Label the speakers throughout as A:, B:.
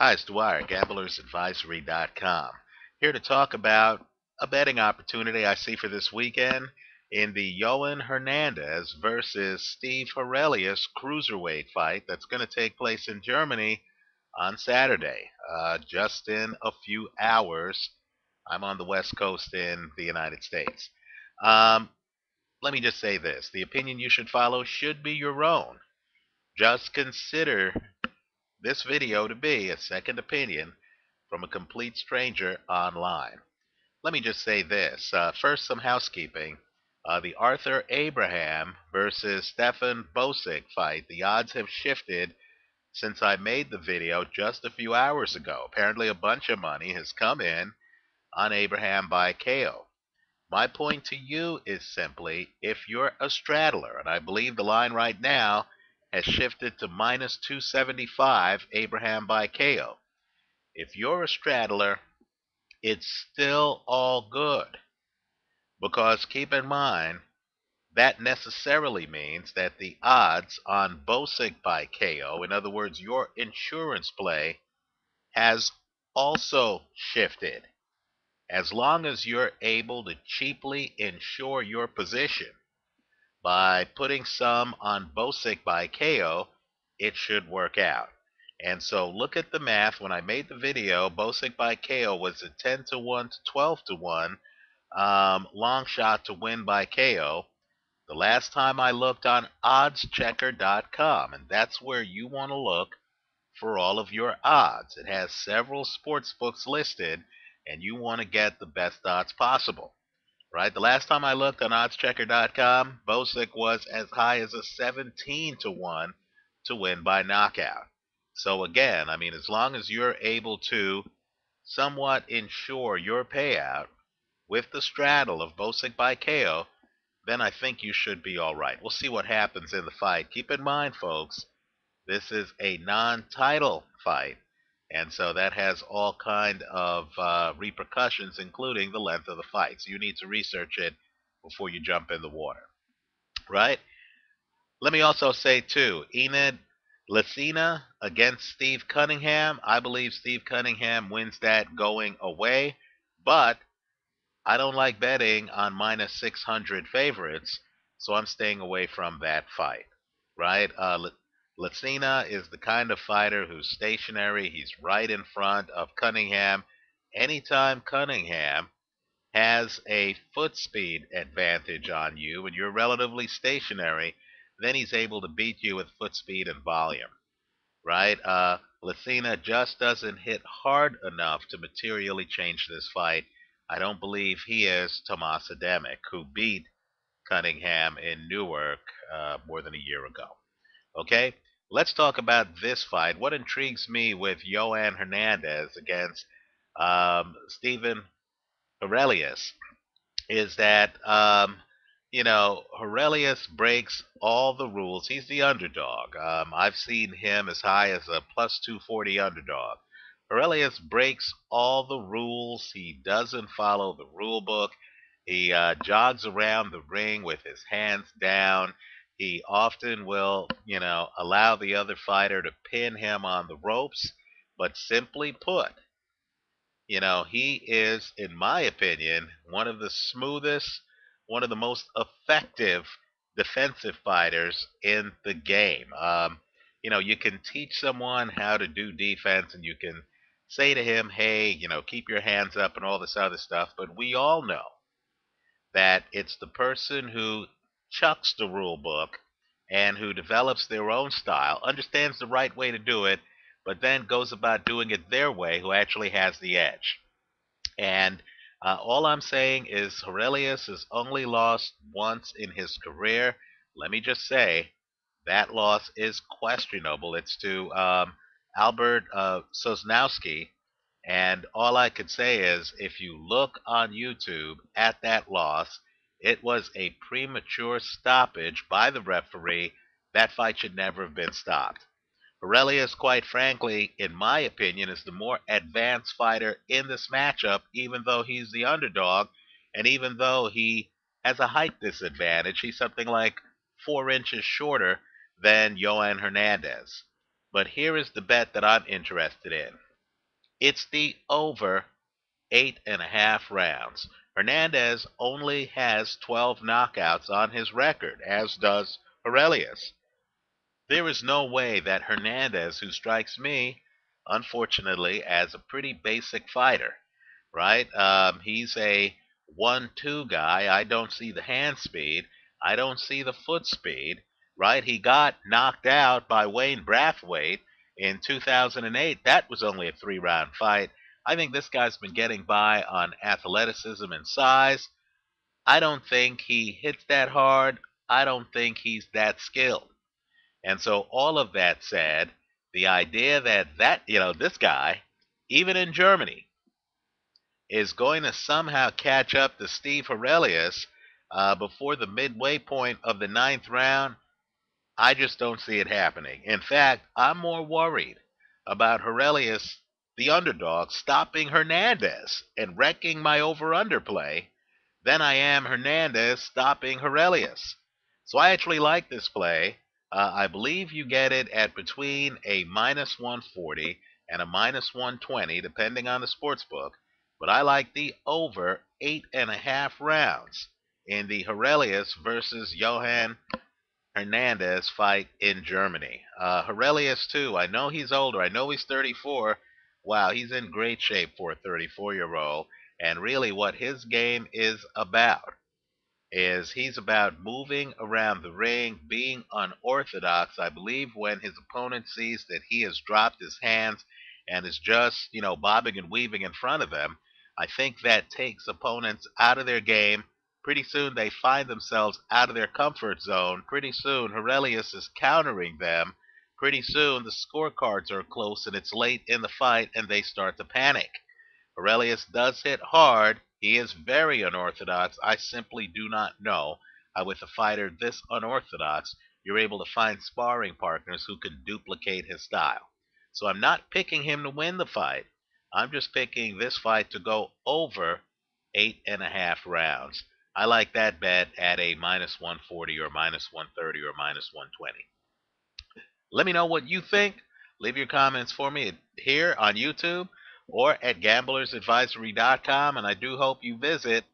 A: Hi, it's Dwyer, gamblersadvisory.com. Here to talk about a betting opportunity I see for this weekend in the Yoan Hernandez versus Steve Herelius cruiserweight fight that's going to take place in Germany on Saturday, just in a few hours. I'm on the West Coast in the United States. Um, Let me just say this. The opinion you should follow should be your own. Just consider this video to be a second opinion from a complete stranger online. Let me just say this. First, some housekeeping. The Arthur Abraham versus Stefan Bosic fight, the odds have shifted since I made the video just a few hours ago. Apparently, a bunch of money has come in on Abraham by KO. My point to you is simply, if you're a straddler, and I believe the line right now has shifted to minus 275 Abraham by KO. If you're a straddler, it's still all good. Because keep in mind, that necessarily means that the odds on Bosic by KO, in other words, your insurance play, has also shifted. As long as you're able to cheaply insure your position by putting some on Bosic by KO, it should work out. And so look at the math. When I made the video, Bosic by KO was a 10 to 1 to 12 to 1 long shot to win by KO. The last time I looked on oddschecker.com, and that's where you want to look for all of your odds. It has several sports books listed, and you want to get the best odds possible. Right? The last time I looked on oddschecker.com, Bosic was as high as a 17 to 1 to win by knockout. So again, I mean, as long as you're able to somewhat ensure your payout with the straddle of Bosic by KO, then I think you should be all right. We'll see what happens in the fight. Keep in mind, folks, this is a non-title fight, and so that has all kind of repercussions, including the length of the fight. So you need to research it before you jump in the water, right? Let me also say, too, Enid Lacina against Steve Cunningham. I believe Steve Cunningham wins that going away, but I don't like betting on minus 600 favorites, so I'm staying away from that fight, right? Lacina is the kind of fighter who's stationary. He's right in front of Cunningham. Anytime Cunningham has a foot speed advantage on you and you're relatively stationary, then he's able to beat you with foot speed and volume, right? Lacina just doesn't hit hard enough to materially change this fight. I don't believe he is Tomas Ademic, who beat Cunningham in Newark more than a year ago. Okay, let's talk about this fight. What intrigues me with Yoan Hernandez against Stephen Herelius is that Herelius breaks all the rules. He's the underdog. I've seen him as high as a plus 240 underdog. Herelius breaks all the rules. He doesn't follow the rule book. He jogs around the ring with his hands down. He often will, allow the other fighter to pin him on the ropes. But simply put, he is, in my opinion, one of the smoothest, one of the most effective defensive fighters in the game. You can teach someone how to do defense and you can say to him, hey, keep your hands up and all this other stuff. But we all know that it's the person who chucks the rule book and who develops their own style, understands the right way to do it, but then goes about doing it their way, who actually has the edge. And all I'm saying is Herelius has only lost once in his career. Let me just say that loss is questionable. It's to Albert Sosnowski. And all I could say is if you look on YouTube at that loss, it was a premature stoppage by the referee. That fight should never have been stopped. Herelius, quite frankly, in my opinion, is the more advanced fighter in this matchup, even though he's the underdog, and even though he has a height disadvantage. He's something like 4 inches shorter than Yoan Hernandez. But here is the bet that I'm interested in. It's the over 8.5 rounds. Hernandez only has 12 knockouts on his record, as does Herelius. There is no way that Hernandez, who strikes me, unfortunately, as a pretty basic fighter, right? He's a 1-2 guy. I don't see the hand speed. I don't see the foot speed, right? He got knocked out by Wayne Brathwaite in 2008. That was only a 3-round fight. I think this guy's been getting by on athleticism and size. I don't think he hits that hard. I don't think he's that skilled. And so all of that said, the idea that this guy, even in Germany, is going to somehow catch up to Steve Herelius before the midway point of the ninth round, I just don't see it happening. In fact, I'm more worried about Herelius, the underdog, stopping Hernandez and wrecking my over-under play than I am Hernandez stopping Herelius. So I actually like this play. I believe you get it at between a minus 140 and a minus 120, depending on the sports book. But I like the over 8.5 rounds in the Herelius versus Yoan Hernandez fight in Germany. Herelius, too, I know he's older. I know he's 34. Wow, he's in great shape for a 34-year-old. And really what his game is he's about moving around the ring, being unorthodox. I believe when his opponent sees that he has dropped his hands and is just, bobbing and weaving in front of them, I think that takes opponents out of their game. Pretty soon they find themselves out of their comfort zone. Pretty soon Herelius is countering them. Pretty soon the scorecards are close and it's late in the fight and they start to panic. Herelius does hit hard. He is very unorthodox. I simply do not know how, with a fighter this unorthodox, you're able to find sparring partners who can duplicate his style. So I'm not picking him to win the fight. I'm just picking this fight to go over 8.5 rounds. I like that bet at a minus 140 or minus 130 or minus 120. Let me know what you think. Leave your comments for me here on YouTube or at gamblersadvisory.com. And I do hope you visit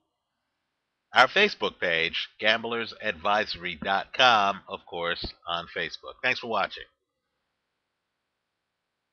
A: our Facebook page, gamblersadvisory.com, of course, on Facebook. Thanks for watching.